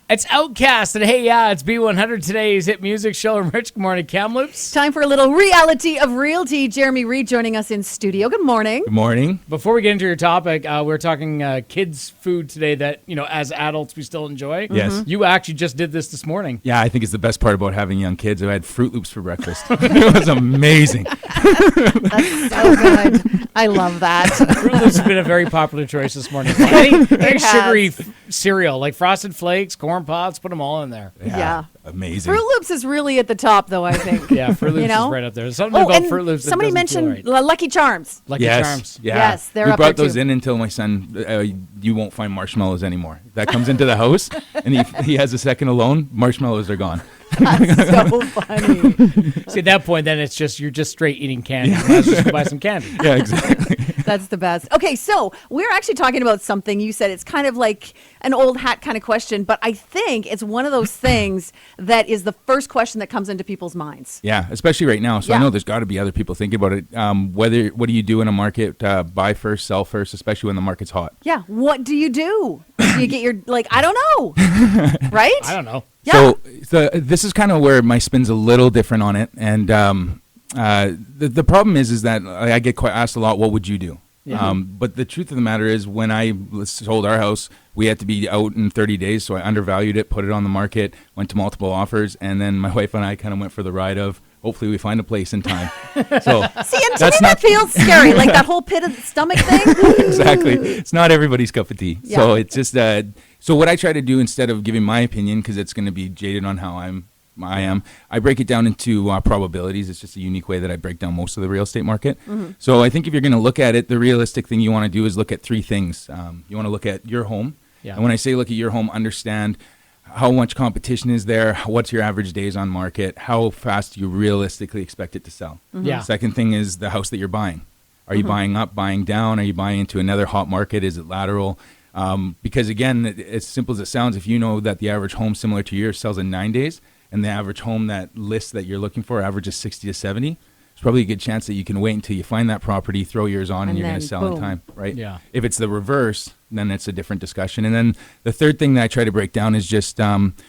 It's Outcast, and hey, yeah, it's B100 today's hit music show. And Rich, good morning, Kamloops. Time for a little reality of realty. Jeremy Reid joining us in studio. Good morning. Good morning. Before we get into your topic, we're talking kids' food today that, as adults we still enjoy. Yes. Mm-hmm. You actually just did this morning. Yeah, I think it's the best part about having young kids. I had Fruit Loops for breakfast. It was amazing. That's so good. I love that. Fruit Loops has been a very popular choice this morning. Any sugary cereal, like Frosted Flakes, Corn Pops, put them all in there. Yeah. Amazing. Fruit Loops is really at the top, though, I think. Yeah, Fruit Loops is right up there. There's something about and Fruit Loops that somebody doesn't mentioned feel right. Lucky Charms. Lucky Charms. Yeah. Yes, they're we up brought there, those too. in until my son, you won't find marshmallows anymore. That comes into the house, and he has a second alone, marshmallows are gone. That's so funny. See, at that point, then you're just straight eating candy. You might as well just buy some candy. Yeah, exactly. That's the best. Okay, so we're actually talking about something you said. It's kind of like an old hat kind of question, but I think it's one of those things that is the first question that comes into people's minds. Yeah, especially right now. So I know there's got to be other people thinking about it. What do you do in a market? Buy first, sell first, especially when the market's hot. Yeah, what do you do? Do you get your, I don't know, right? I don't know. Yeah. So this is kind of where my spin's a little different on it. And the problem is that I get quite asked a lot, what would you do? Yeah. But the truth of the matter is when I sold our house, we had to be out in 30 days. So I undervalued it, put it on the market, went to multiple offers. And then my wife and I kind of went for the ride of, hopefully we find a place in time. So See, and to me that feels scary, like that whole pit of the stomach thing. Exactly. It's not everybody's cup of tea. Yeah. So it's just so what I try to do instead of giving my opinion, because it's going to be jaded on how I break it down into probabilities. It's just a unique way that I break down most of the real estate market. Mm-hmm. So I think if you're going to look at it, the realistic thing you want to do is look at three things. You want to look at your home. Yeah. And when I say look at your home, understand how much competition is there, what's your average days on market, how fast do you realistically expect it to sell. Mm-hmm. Yeah. Second thing is the house that you're buying. Are you buying up, buying down? Are you buying into another hot market? Is it lateral? Because again, as simple as it sounds, if you know that the average home similar to yours sells in 9 days, and the average home that list that you're looking for averages 60 to 70, there's probably a good chance that you can wait until you find that property, throw yours on, and you're going to sell in time, right? Yeah. If it's the reverse, then it's a different discussion. And then the third thing that I try to break down is just how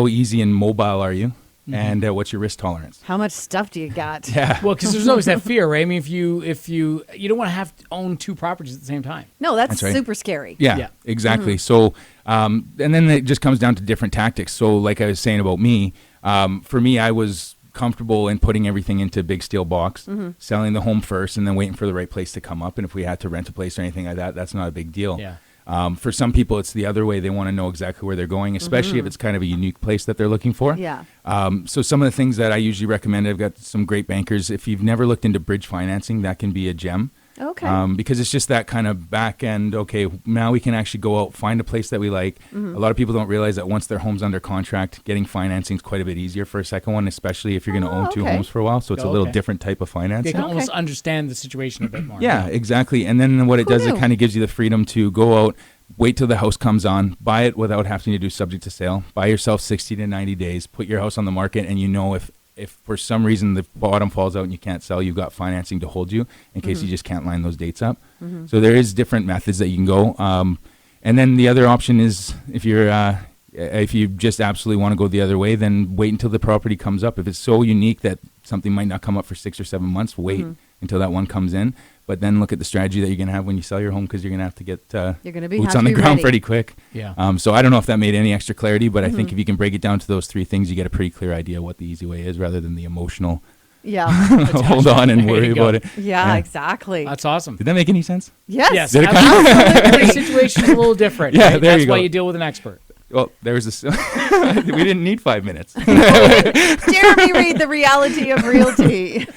easy and mobile are you, and what's your risk tolerance? How much stuff do you got? Yeah. Well, because there's always that fear, right? I mean, if you don't want to have to own two properties at the same time. No, that's right. super scary. Yeah, exactly. So, and then it just comes down to different tactics. So like I was saying about me, for me, I was comfortable in putting everything into a big steel box, selling the home first, and then waiting for the right place to come up. And if we had to rent a place or anything like that, that's not a big deal. Yeah. For some people, it's the other way. They want to know exactly where they're going, especially if it's kind of a unique place that they're looking for. Yeah. So some of the things that I usually recommend, I've got some great bankers. If you've never looked into bridge financing, that can be a gem. Okay. Because it's just that kind of back end, okay, now we can actually go out, find a place that we like. A lot of people don't realize that once their home's under contract, getting financing is quite a bit easier for a second one, especially if you're going to own two homes for a while. So it's a little different type of financing. They can almost understand the situation a bit more. Yeah, exactly. And then what it does, it kind of gives you the freedom to go out, wait till the house comes on, buy it without having to do subject to sale, buy yourself 60 to 90 days, put your house on the market, and if for some reason the bottom falls out and you can't sell, you've got financing to hold you in case you just can't line those dates up. So there is different methods that you can go. And then the other option is if you just absolutely want to go the other way, then wait until the property comes up. If it's so unique that something might not come up for 6 or 7 months, wait until that one comes in. But then look at the strategy that you're going to have when you sell your home, because you're going to have to get you're gonna boots on the ground pretty quick. Yeah. So I don't know if that made any extra clarity, but I think if you can break it down to those three things, you get a pretty clear idea what the easy way is rather than the emotional hold on and worry about it. Yeah, exactly. That's awesome. Did that make any sense? Yes. Did it Every situation is a little different. Yeah, right? there That's you go. why you deal with an expert. Well, there was this. We didn't need 5 minutes. Jeremy Reid, the reality of realty.